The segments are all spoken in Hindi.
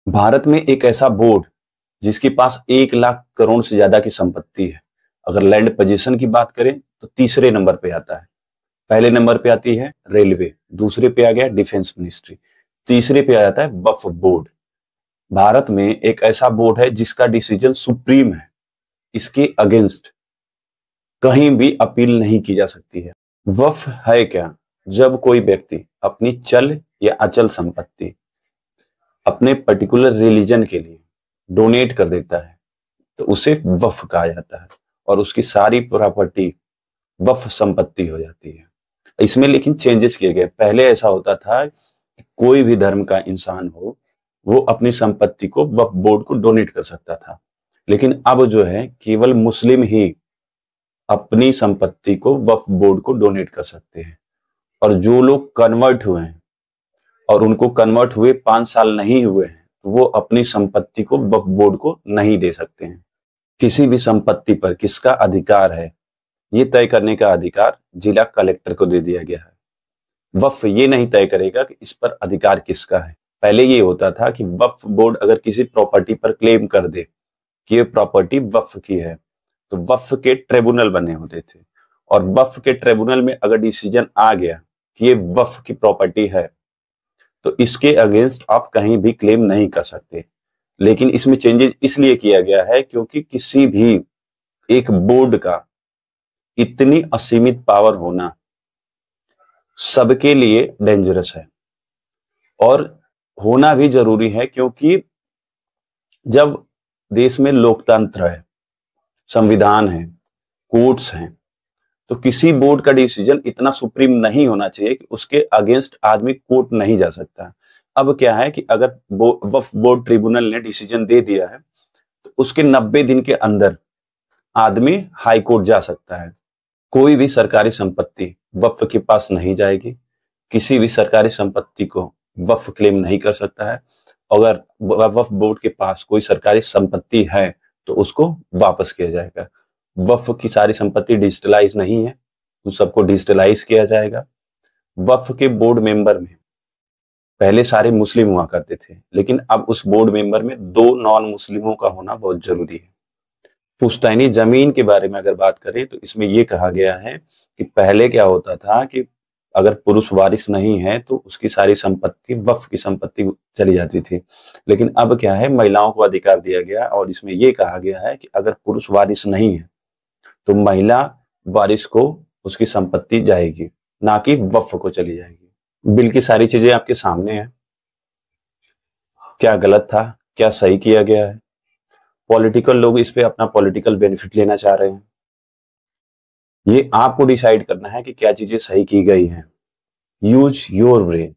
भारत में एक ऐसा बोर्ड जिसके पास 1 लाख करोड़ से ज्यादा की संपत्ति है। अगर लैंड पोजीशन की बात करें तो तीसरे नंबर पे आता है। पहले नंबर पे आती है रेलवे, दूसरे पे आ गया डिफेंस मिनिस्ट्री, तीसरे पे आ जाता है वक्फ बोर्ड। भारत में एक ऐसा बोर्ड है जिसका डिसीजन सुप्रीम है। इसके अगेंस्ट कहीं भी अपील नहीं की जा सकती है। वक्फ है क्या? जब कोई व्यक्ति अपनी चल या अचल संपत्ति अपने पर्टिकुलर रिलीजन के लिए डोनेट कर देता है तो उसे वक्फ कहा जाता है और उसकी सारी प्रॉपर्टी वक्फ संपत्ति हो जाती है। इसमें लेकिन चेंजेस किए गए। पहले ऐसा होता था कि कोई भी धर्म का इंसान हो वो अपनी संपत्ति को वक्फ बोर्ड को डोनेट कर सकता था, लेकिन अब जो है केवल मुस्लिम ही अपनी संपत्ति को वक्फ बोर्ड को डोनेट कर सकते हैं। और जो लोग कन्वर्ट हुए हैं और उनको कन्वर्ट हुए 5 साल नहीं हुए हैं तो वो अपनी संपत्ति को वक्फ बोर्ड को नहीं दे सकते हैं। किसी भी संपत्ति पर किसका अधिकार है ये तय करने का अधिकार जिला कलेक्टर को दे दिया गया है। वक्फ ये नहीं तय करेगा कि इस पर अधिकार किसका है। पहले ये होता था कि वक्फ बोर्ड अगर किसी प्रॉपर्टी पर क्लेम कर दे कि ये प्रॉपर्टी वक्फ की है तो वक्फ के ट्रिब्यूनल बने होते थे और वक्फ के ट्रिब्यूनल में अगर डिसीजन आ गया कि ये वक्फ की प्रॉपर्टी है तो इसके अगेंस्ट आप कहीं भी क्लेम नहीं कर सकते। लेकिन इसमें चेंजेस इसलिए किया गया है क्योंकि किसी भी एक बोर्ड का इतनी असीमित पावर होना सबके लिए डेंजरस है और होना भी जरूरी है, क्योंकि जब देश में लोकतंत्र है, संविधान है, कोर्ट्स हैं, तो किसी बोर्ड का डिसीजन इतना सुप्रीम नहीं होना चाहिए कि उसके अगेंस्ट आदमी कोर्ट नहीं जा सकता। अब क्या है कि अगर वक्फ बोर्ड ट्रिब्यूनल ने डिसीजन दे दिया है तो उसके 90 दिन के अंदर आदमी हाई कोर्ट जा सकता है। कोई भी सरकारी संपत्ति वक्फ के पास नहीं जाएगी, किसी भी सरकारी संपत्ति को वक्फ क्लेम नहीं कर सकता है। अगर वक्फ बोर्ड के पास कोई सरकारी संपत्ति है तो उसको वापस किया जाएगा। वक्फ की सारी संपत्ति डिजिटलाइज नहीं है, उन सबको डिजिटलाइज किया जाएगा। वक्फ के बोर्ड मेंबर में पहले सारे मुस्लिम हुआ करते थे, लेकिन अब उस बोर्ड मेंबर में 2 नॉन मुस्लिमों का होना बहुत जरूरी है। पुश्तैनी जमीन के बारे में अगर बात करें तो इसमें यह कहा गया है कि पहले क्या होता था कि अगर पुरुष वारिस नहीं है तो उसकी सारी संपत्ति वक्फ की संपत्ति चली जाती थी, लेकिन अब क्या है महिलाओं को अधिकार दिया गया और इसमें यह कहा गया है कि अगर पुरुष वारिस नहीं है तो महिला वारिस को उसकी संपत्ति जाएगी, ना कि वक्फ को चली जाएगी। बिल की सारी चीजें आपके सामने है, क्या गलत था क्या सही किया गया है। पॉलिटिकल लोग इस पे अपना पॉलिटिकल बेनिफिट लेना चाह रहे हैं। ये आपको डिसाइड करना है कि क्या चीजें सही की गई हैं। Use your brain,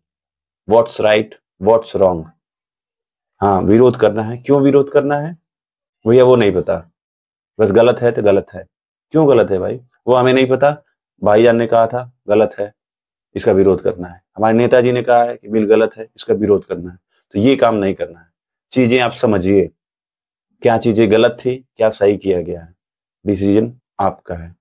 what's right what's wrong. हाँ, विरोध करना है। क्यों विरोध करना है भैया वो नहीं पता, बस गलत है तो गलत है। क्यों गलत है भाई वो हमें नहीं पता, भाईजान ने कहा था गलत है इसका विरोध करना है, हमारे नेताजी ने कहा है कि बिल गलत है इसका विरोध करना है। तो ये काम नहीं करना है। चीजें आप समझिए, क्या चीजें गलत थी क्या सही किया गया है, डिसीजन आपका है।